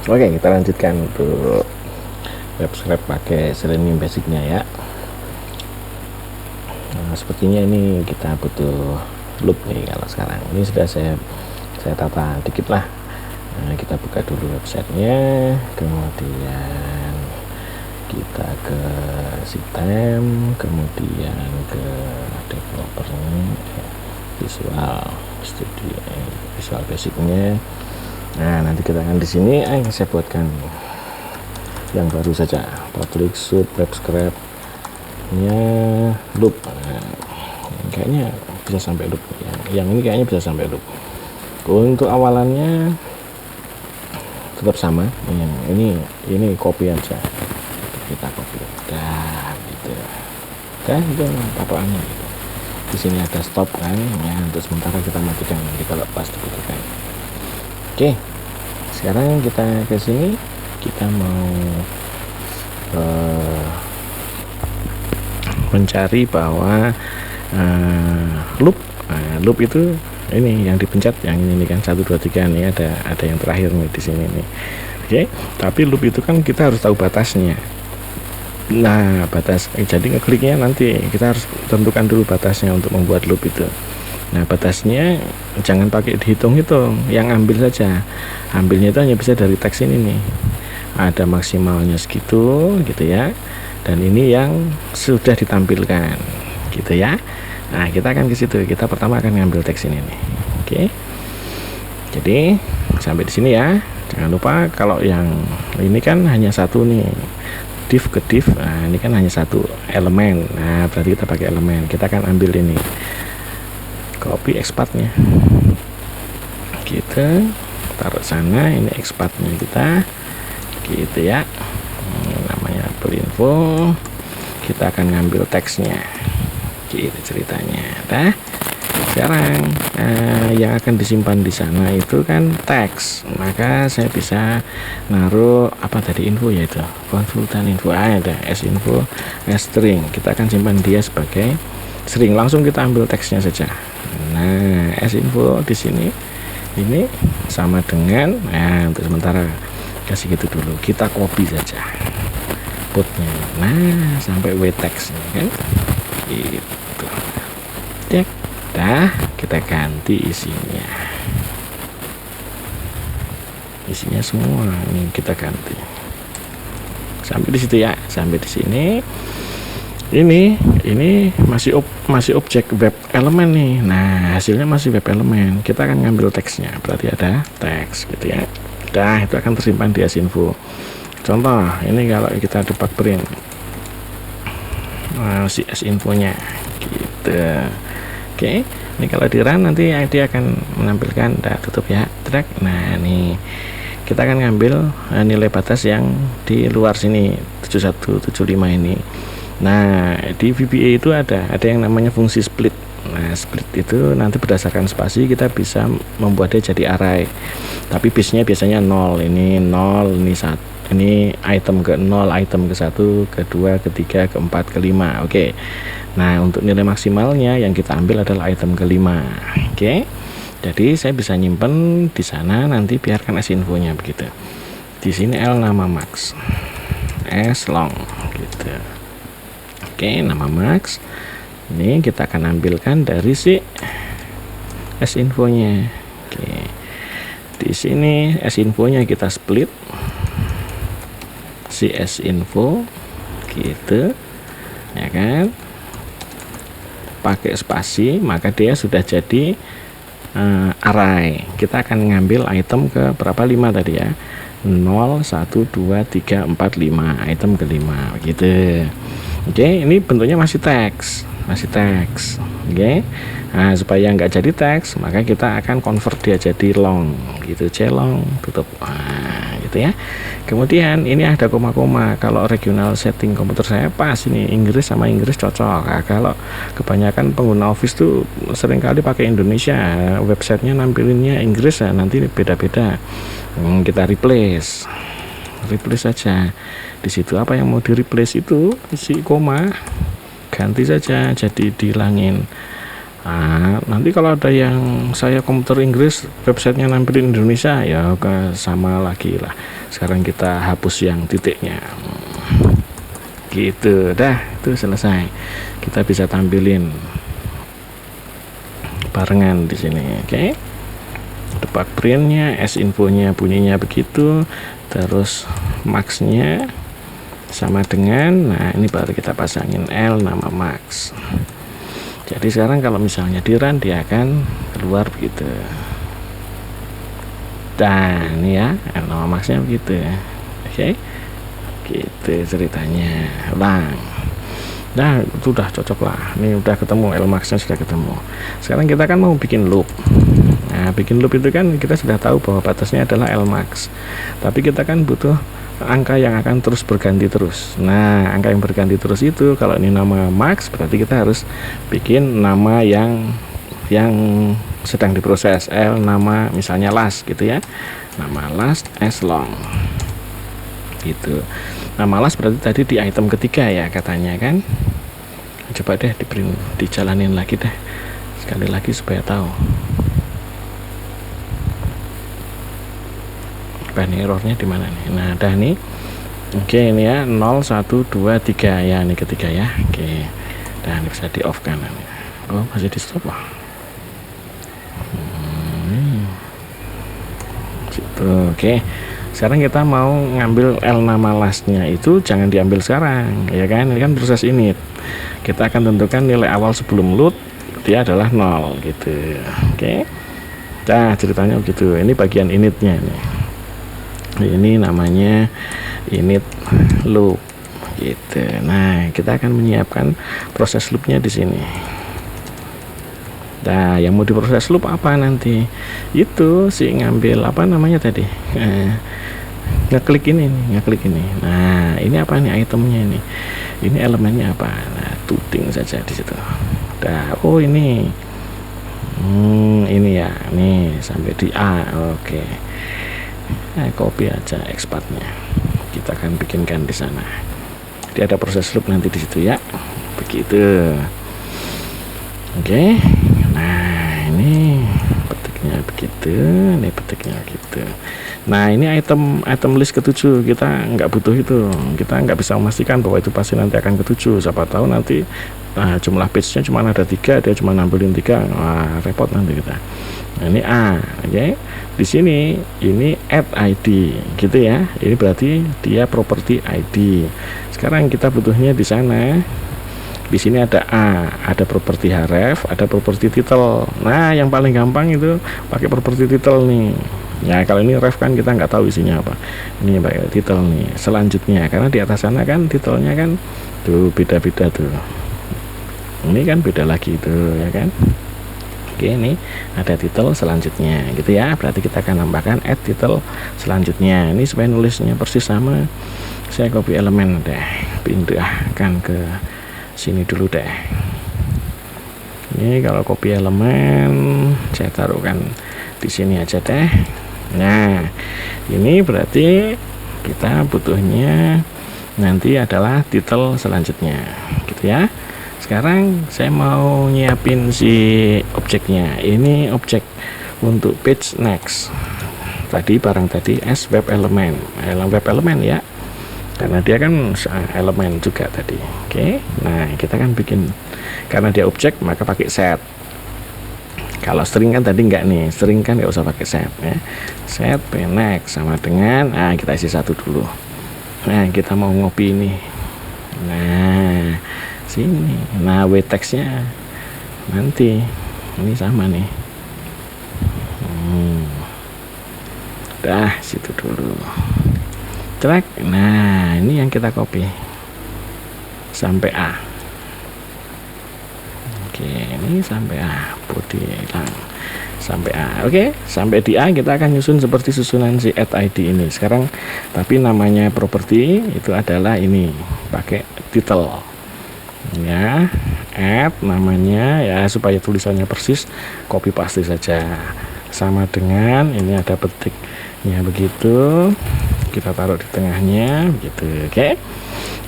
Oke, kita lanjutkan untuk web scrape pakai Selenium basicnya ya. Nah, sepertinya ini kita butuh loop nih. Kalau sekarang ini sudah saya tata dikit lah. Nah, kita buka dulu websitenya, kemudian kita ke sistem, kemudian ke developernya, Visual Studio, Visual Basicnya. Nah, nanti kita akan di sini saya buatkan yang baru saja, public sub web scrape nya loop. Nah, kayaknya bisa sampai loop, yang ini kayaknya bisa sampai loop. Untuk awalannya tetap sama, yang ini copy aja, kita copy dan gitu, dan itu patokannya gitu. Di sini ada stop kan ya, untuk sementara kita matikan nanti kalau pas dibutuhkan. Oke, sekarang kita ke sini, kita mau mencari bahwa loop itu ini yang dipencet, yang ini kan 1 2 3 nih, ada yang terakhir nih di sini nih. Oke, tapi loop itu kan kita harus tahu batasnya. Nah, jadi ngekliknya nanti kita harus tentukan dulu batasnya untuk membuat loop itu. Nah, batasnya jangan pakai dihitung-hitung, yang ambil saja. Ambilnya itu hanya bisa dari teks ini nih. Ada maksimalnya segitu gitu ya. Dan ini yang sudah ditampilkan gitu ya. Nah, kita akan ke situ. Kita pertama akan ngambil teks ini nih. Oke. Jadi, sampai di sini ya. Jangan lupa kalau yang ini kan hanya satu nih. Div ke div. Nah, ini kan hanya satu elemen. Nah, berarti kita pakai elemen. Kita akan ambil ini. Copy expatnya, kita taruh sana. Ini expatnya kita gitu ya. Namanya info. Kita akan ngambil teksnya gitu ceritanya. Dah, sekarang yang akan disimpan di sana itu kan teks, maka saya bisa naruh apa tadi, info, yaitu konsultan info. Ada s-info, s-string. Kita akan simpan dia sebagai string. Langsung kita ambil teksnya saja. Nah, s-info di sini ini sama dengan, nah untuk sementara kasih gitu dulu, kita copy saja putnya. Nah, sampai w text kan gitu. Cek. Dah, kita ganti isinya semua ini kita ganti sampai di situ ya. Sampai di sini ini masih objek web elemen nih. Nah, hasilnya masih web elemen. Kita akan ngambil teksnya, berarti ada teks gitu ya. Dah, itu akan tersimpan di s-info. Contoh ini kalau kita debug print, si s-infonya gitu. Oke, ini kalau di run nanti dia akan menampilkan, tutup ya, drag. Nah, nih kita akan ngambil nilai batas yang di luar sini 7175 ini. Nah, di VBA itu ada yang namanya fungsi split. Nah, split itu nanti berdasarkan spasi kita bisa membuat dia jadi array. Tapi base-nya biasanya 0. Ini 0, ini 1. Ini item ke 0, item ke 1, ke 2, ke 3, ke 4, ke 5. Oke. Nah, untuk nilai maksimalnya yang kita ambil adalah item ke 5. Oke. Jadi saya bisa nyimpen di sana, nanti biarkan s-infonya begitu. Di sini L nama max, S long gitu. Oke, nama max. Ini kita akan ambilkan dari si s-infonya. Oke. Di sini s-infonya kita split si s-info gitu. Ya kan? Pakai spasi, maka dia sudah jadi array. Kita akan ngambil item ke berapa, 5 tadi ya. 0 1 2 3 4 5, item ke 5 gitu. Oke, ini bentuknya masih teks. Oke. Nah, supaya nggak jadi teks, maka kita akan convert dia jadi long gitu, celong, tutup. Nah, gitu ya. Kemudian ini ada koma-koma. Kalau regional setting komputer saya pas ini, Inggris sama Inggris cocok. Nah, kalau kebanyakan pengguna Office tuh seringkali pakai Indonesia, websitenya nampilinnya Inggris, ya nanti beda-beda. Kita replace saja di situ. Apa yang mau di replace itu si koma, ganti saja jadi dihilangin Nah, nanti kalau ada yang saya komputer Inggris websitenya nampilin Indonesia, ya oke, sama lagi lah. Sekarang kita hapus yang titiknya, gitu dah, itu selesai. Kita bisa tampilin barengan di sini. Oke, depak printnya, s infonya bunyinya begitu, terus maxnya sama dengan, nah ini baru kita pasangin L nama max. Jadi sekarang kalau misalnya di run, dia akan keluar begitu. Dan ya, nama maxnya begitu. Oke, gitu ceritanya. Ulang. Nah, itu udah cocok lah. Ini udah ketemu, L maxnya sudah ketemu. Sekarang kita kan mau bikin loop. Nah, bikin loop itu kan kita sudah tahu bahwa batasnya adalah L max. Tapi kita kan butuh angka yang akan terus berganti terus. Nah, angka yang berganti terus itu, kalau ini nama max, berarti kita harus bikin nama yang sedang diproses. L nama misalnya last gitu ya, nama last s long gitu. Nama last berarti tadi di item ketiga ya katanya kan. Coba deh dijalanin lagi deh sekali lagi supaya tahu. Ini errornya di mana nih? Nah, ada nih. Oke, ini ya 0 1 2 3 ya, ini ketiga ya. Oke. Dan bisa di off kan. Oh, masih di stop lah. Gitu. Oke. Sekarang kita mau ngambil L nama lastnya, itu jangan diambil sekarang, ya kan? Ini kan proses init. Kita akan tentukan nilai awal sebelum load, dia adalah 0 gitu. Oke. Nah, ceritanya begitu. Ini bagian initnya nih. Ini namanya init loop gitu. Nah, kita akan menyiapkan proses loopnya di sini. Nah, yang mau diproses loop apa nanti? Itu sih ngambil apa namanya tadi? Ngeklik ini nih, ngeklik ini. Nah, ini apa nih itemnya ini? Ini elemennya apa? Nah, tuting saja di situ. Nah, oh ini. Ini ya, nih sampai di A. Oke. Nah, copy aja expatnya, kita akan bikinkan di sana. Jadi ada proses loop nanti di situ ya, begitu. Oke, nah ini petiknya begitu, ini petiknya gitu. Nah, ini item list ke-7 kita nggak butuh itu, kita nggak bisa memastikan bahwa itu pasti nanti akan ke-7. Siapa tahu nanti jumlah page-nya cuma ada 3, dia cuma nampilin 3, repot nanti kita. Nah, ini A, oke. Di sini ini add ID gitu ya. Ini berarti dia property ID. Sekarang kita butuhnya di sana. Di sini ada A, ada property href, ada property title. Nah, yang paling gampang itu pakai property title nih. Ya, kalau ini ref kan kita nggak tahu isinya apa. Ini pakai title nih. Selanjutnya, karena di atas sana kan titelnya kan tuh beda-beda tuh. Ini kan beda lagi tuh ya kan. Oke, ini ada title selanjutnya gitu ya. Berarti kita akan tambahkan add title selanjutnya. Ini supaya nulisnya persis sama. Saya copy elemen deh, pindahkan ke sini dulu deh. Ini kalau copy elemen saya taruhkan di sini aja deh. Nah, ini berarti kita butuhnya nanti adalah title selanjutnya gitu ya. Sekarang saya mau nyiapin si objeknya. Ini objek untuk page next. Tadi barang tadi as web element, web element ya, karena dia kan elemen juga tadi. Oke, nah kita kan bikin, karena dia objek maka pakai set. Kalau string kan tadi enggak nih, string kan nggak usah pakai set ya. Set p next sama dengan, nah kita isi satu dulu. Nah, kita mau ngopi ini. Nah, sini. Nah, w text-nya nanti ini sama nih. Dah, situ dulu. Track. Nah, ini yang kita copy sampai A. Oke, ini sampai A. Body hilang sampai A. Oke, sampai di A kita akan nyusun seperti susunan si add ID ini. Sekarang tapi namanya property itu adalah ini, pakai title. Ya, add namanya ya, supaya tulisannya persis, copy paste saja. Sama dengan ini ada petiknya begitu, kita taruh di tengahnya begitu. Oke.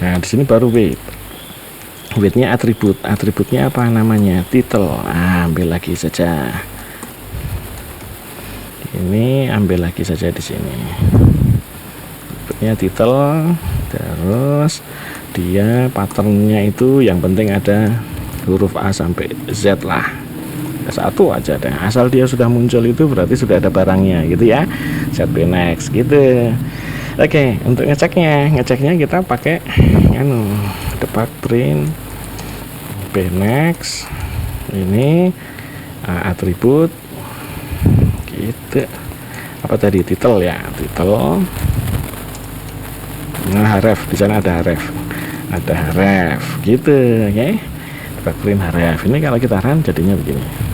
Nah, di sini baru wait. widthnya atributnya apa namanya, title. Ambil lagi saja, ini ambil lagi saja di sini widthnya title. Terus dia patternnya itu yang penting ada huruf A sampai Z lah, satu aja deh, asal dia sudah muncul itu berarti sudah ada barangnya gitu ya. ZP Next gitu. Oke, untuk ngeceknya kita pakai debug print Next ini atribut gitu. Apa tadi, title ya, title. Nah, href di sana ada href gitu. Oke, debug print href ini kalau kita run jadinya begini.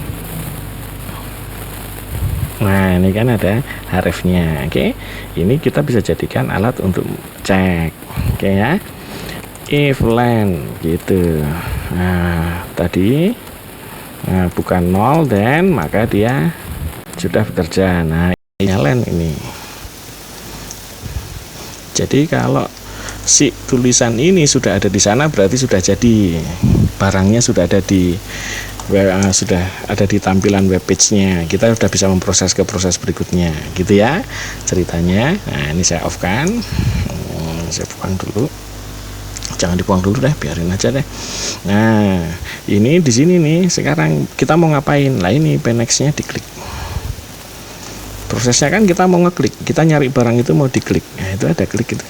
Nah, ini kan ada hrefnya. Oke, ini kita bisa jadikan alat untuk cek. Oke ya, if len gitu. Nah, tadi bukan 0 dan maka dia sudah bekerja. Nah, ini len ini. Jadi kalau si tulisan ini sudah ada di sana berarti sudah jadi, barangnya sudah ada di tampilan web page-nya. Kita sudah bisa memproses ke proses berikutnya gitu ya ceritanya. Nah, ini saya off kan, saya buang dulu, jangan dibuang dulu deh, biarin aja deh. Nah, ini di sini nih sekarang kita mau ngapain lah, ini Next-nya diklik. Prosesnya kan kita mau ngeklik, kita nyari barang itu mau diklik. Nah, itu ada klik gitu,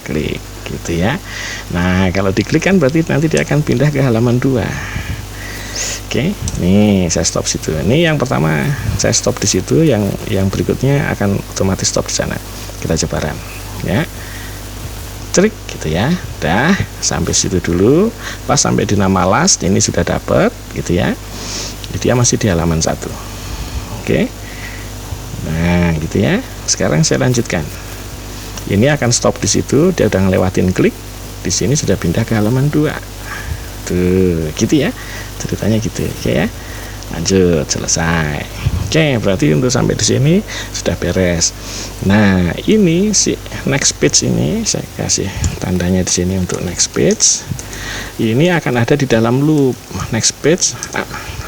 klik gitu ya. Nah, kalau diklik kan berarti nanti dia akan pindah ke halaman 2. Oke, nih saya stop situ. Ini yang pertama saya stop di situ, yang berikutnya akan otomatis stop di sana. Kita coba run ya, trik gitu ya. Dah sampai situ dulu, pas sampai di nama last ini sudah dapat gitu ya. Jadi dia masih di halaman 1. Oke, nah gitu ya. Sekarang saya lanjutkan. Ini akan stop di situ, dia udah ngelewatin klik. Di sini sudah pindah ke halaman 2. Tuh, gitu ya ceritanya gitu. Oke ya, lanjut, selesai. Oke, berarti untuk sampai di sini sudah beres. Nah, ini si next page ini saya kasih tandanya di sini untuk next page. Ini akan ada di dalam loop. Next page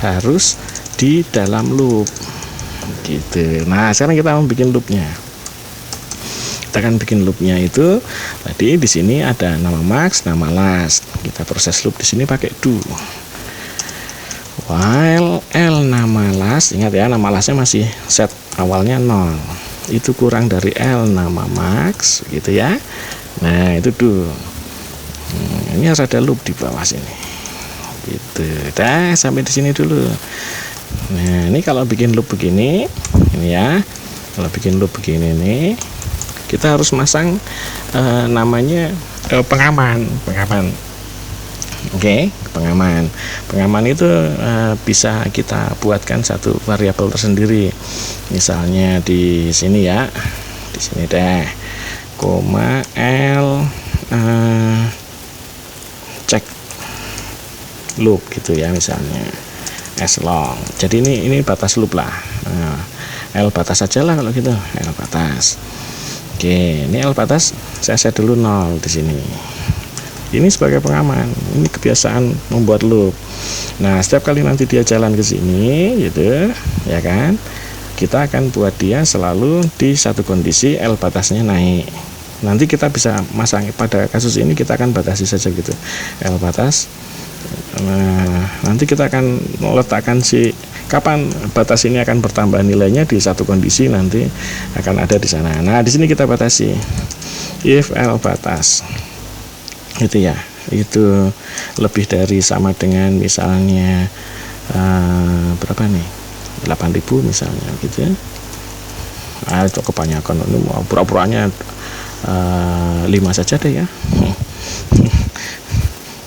harus di dalam loop gitu. Nah, sekarang kita mau bikin loopnya. Kita akan bikin loopnya itu tadi di sini ada nama max, nama last. Kita proses loop di sini pakai do. While L nama last, ingat ya, nama lastnya masih set awalnya 0. Itu kurang dari L nama max gitu ya. Nah, itu do. Ini harus ada loop di bawah sini. Gitu. Dah sampai di sini dulu. Nah, ini kalau bikin loop begini, ini ya. Kalau bikin loop begini nih, kita harus masang namanya pengaman. Oke, pengaman itu bisa kita buatkan satu variabel tersendiri. Misalnya di sini ya, di sini deh, koma L cek loop gitu ya, misalnya as long. Jadi ini batas loop lah. L batas saja lah kalau gitu, L batas. Oke, ini L batas saya set dulu 0 di sini. Ini sebagai pengaman, ini kebiasaan membuat loop. Nah, setiap kali nanti dia jalan ke sini gitu ya kan, kita akan buat dia selalu di satu kondisi L batasnya naik. Nanti kita bisa masang, pada kasus ini kita akan batasi saja gitu, L batas. Nah, nanti kita akan meletakkan kapan batas ini akan bertambah nilainya di satu kondisi, nanti akan ada di sana. Nah, di sini kita batasi if L batas itu ya, itu lebih dari sama dengan misalnya berapa nih, 8.000 misalnya gitu ya. Nah, itu kebanyakan, ini mau pura-puranya 5 saja deh ya.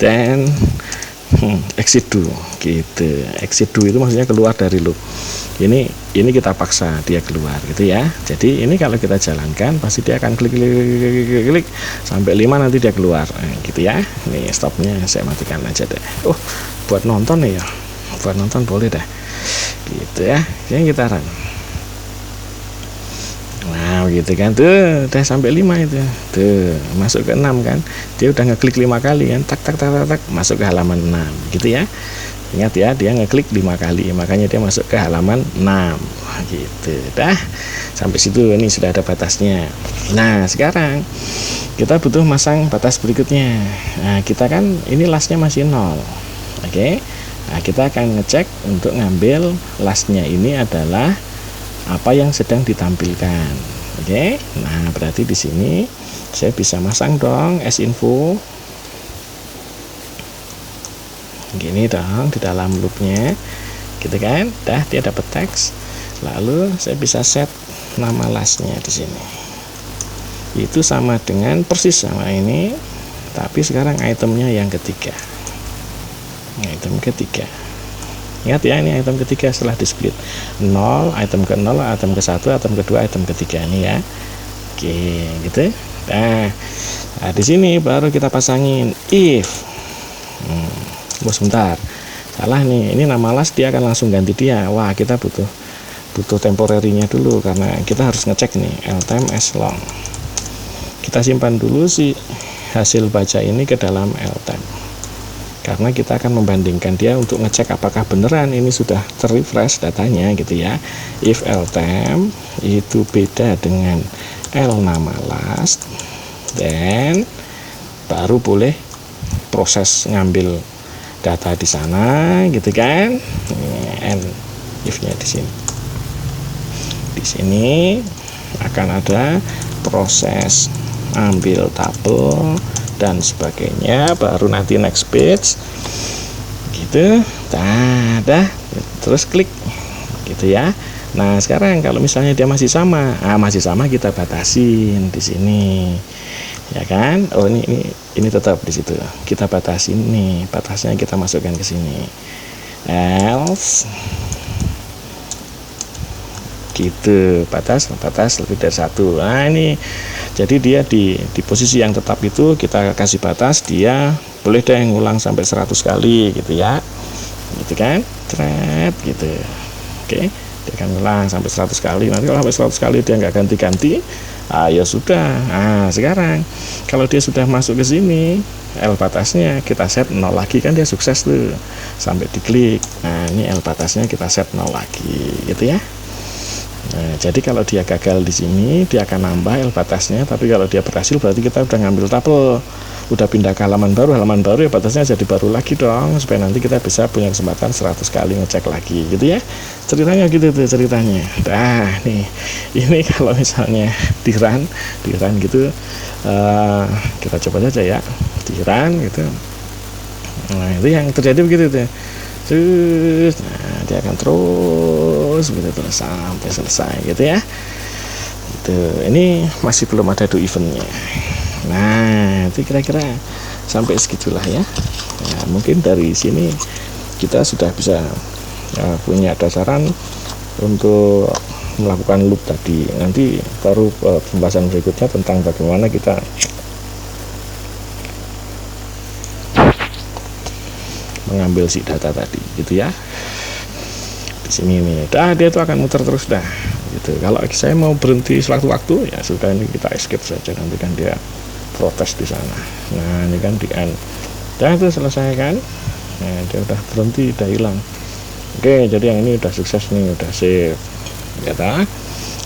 Dan exit do gitu. Exit do itu maksudnya keluar dari loop. Ini kita paksa dia keluar gitu ya. Jadi ini kalau kita jalankan pasti dia akan klik sampai 5, nanti dia keluar gitu ya. Nih stopnya saya matikan aja deh. Buat nonton nih ya, buat nonton boleh deh gitu ya. Yang kita run. Nah gitu kan. Tuh udah sampai 5 itu. Tuh masuk ke 6 kan, dia udah ngeklik 5 kali kan, tak tak tak tak, tak masuk ke halaman 6 gitu ya. Ingat ya, dia ngeklik 5 kali, makanya dia masuk ke halaman 6 gitu. Dah sampai situ, ini sudah ada batasnya. Nah sekarang kita butuh masang batas berikutnya. Nah kita kan ini lastnya masih 0. Oke. Nah kita akan ngecek untuk ngambil lastnya ini adalah apa yang sedang ditampilkan. Oke. Nah berarti di sini saya bisa masang dong sinfo gini dong di dalam loopnya gitu kan. Dah dia dapat teks, lalu saya bisa set nama lastnya di sini, itu sama dengan persis sama ini, tapi sekarang itemnya yang ketiga. Item ketiga, ingat ya, ini item ketiga setelah di split 0, item ke 0, item ke 1, item kedua, item ketiga ini ya. Oke gitu. Nah di sini baru kita pasangin if. Sebentar, salah nih, ini nama last dia akan langsung ganti dia. Wah kita butuh temporary-nya dulu, karena kita harus ngecek nih ltime as long. Kita simpan dulu si hasil baca ini ke dalam ltime, karena kita akan membandingkan dia untuk ngecek apakah beneran ini sudah terrefresh datanya gitu ya. If ltime itu beda dengan l nama last, then baru boleh proses ngambil data di sana gitu kan. And if-nya di sini. Di sini akan ada proses ambil tabel dan sebagainya, baru nanti next page gitu. Dah terus klik gitu ya. Nah sekarang kalau misalnya dia masih sama, kita batasin di sini ya kan. Oh ini tetap di situ, kita batasin nih, batasnya kita masukkan ke sini, else gitu, batas lebih dari 1. Nah ini jadi dia di posisi yang tetap itu kita kasih batas, dia boleh deh ngulang sampai 100 kali gitu ya, gitu kan, thread gitu. Oke, dia akan ngulang sampai 100 kali. Nanti kalau sampai 100 kali dia nggak ganti-ganti, ya sudah. Nah sekarang kalau dia sudah masuk ke sini, L batasnya kita set 0 lagi kan, dia sukses tuh sampai diklik. Nah ini L batasnya kita set 0 lagi gitu ya. Nah jadi kalau dia gagal di sini, dia akan nambah L batasnya, tapi kalau dia berhasil berarti kita udah ngambil tabel, udah pindah ke halaman baru ya batasnya jadi baru lagi dong, supaya nanti kita bisa punya kesempatan 100 kali ngecek lagi gitu ya. Ceritanya gitu tuh ceritanya. Nah nih ini kalau misalnya di run gitu, kita coba saja ya di run gitu. Nah itu yang terjadi begitu tuh. Terus nah dia akan terus begitu terus sampai selesai gitu ya. Itu ini masih belum ada do eventnya. Nah itu kira-kira sampai segitulah ya. Nah, mungkin dari sini kita sudah bisa punya dasaran untuk melakukan loop tadi. Nanti baru pembahasan berikutnya tentang bagaimana kita mengambil si data tadi gitu ya. Di sini nih, dia itu akan muter terus dah gitu. Kalau saya mau berhenti sewaktu-waktu ya sudah, ini kita escape saja, nanti kan dia protes di sana. Nah ini kan di end, itu selesai kan. Nah dia udah berhenti, udah hilang. Oke, jadi yang ini udah sukses nih, udah save ya ta?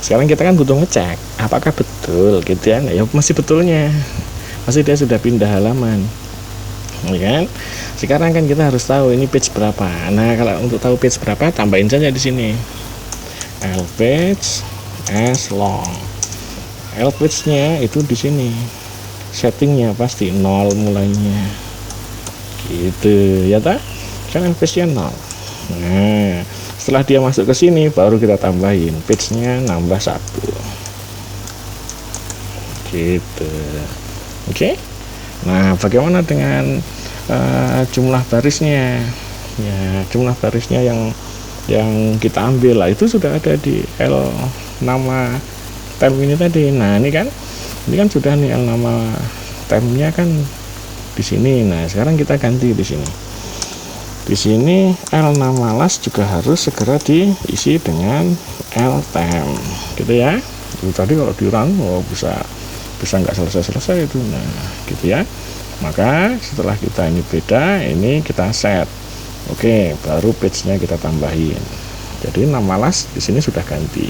Sekarang kita kan butuh ngecek apakah betul gitu ya. Ya masih betulnya, masih dia sudah pindah halaman ya kan. Sekarang kan kita harus tahu ini page berapa. Nah kalau untuk tahu page berapa, tambahin saja di sini L page as long. L page nya itu di sini settingnya pasti 0 mulainya gitu ya ta, kan L page nya 0. Nah setelah dia masuk ke sini baru kita tambahin page nya nambah 1 gitu. Oke. Nah bagaimana dengan jumlah barisnya ya, jumlah barisnya yang kita ambil lah itu sudah ada di L nama tem ini tadi. Nah ini kan sudah nih L nama temnya kan di sini. Nah sekarang kita ganti di sini. Di sini L nama last juga harus segera diisi dengan L tem gitu ya. itu tadi kalau di run bisa nggak selesai itu. Nah gitu ya. Maka setelah kita ini beda, ini kita set. Oke, baru page-nya kita tambahin. Jadi nama las di sini sudah ganti.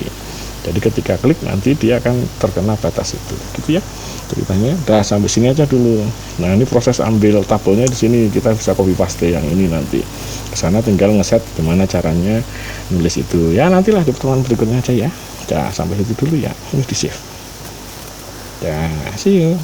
Jadi ketika klik nanti dia akan terkena batas itu, gitu ya ceritanya. Udah sampai sini aja dulu. Nah ini proses ambil tabelnya di sini, kita bisa copy paste yang ini nanti. Kesana tinggal ngeset gimana caranya nulis itu. Ya nantilah di pertemuan berikutnya aja ya. Udah sampai situ dulu ya. Ini di save. Ya, see you.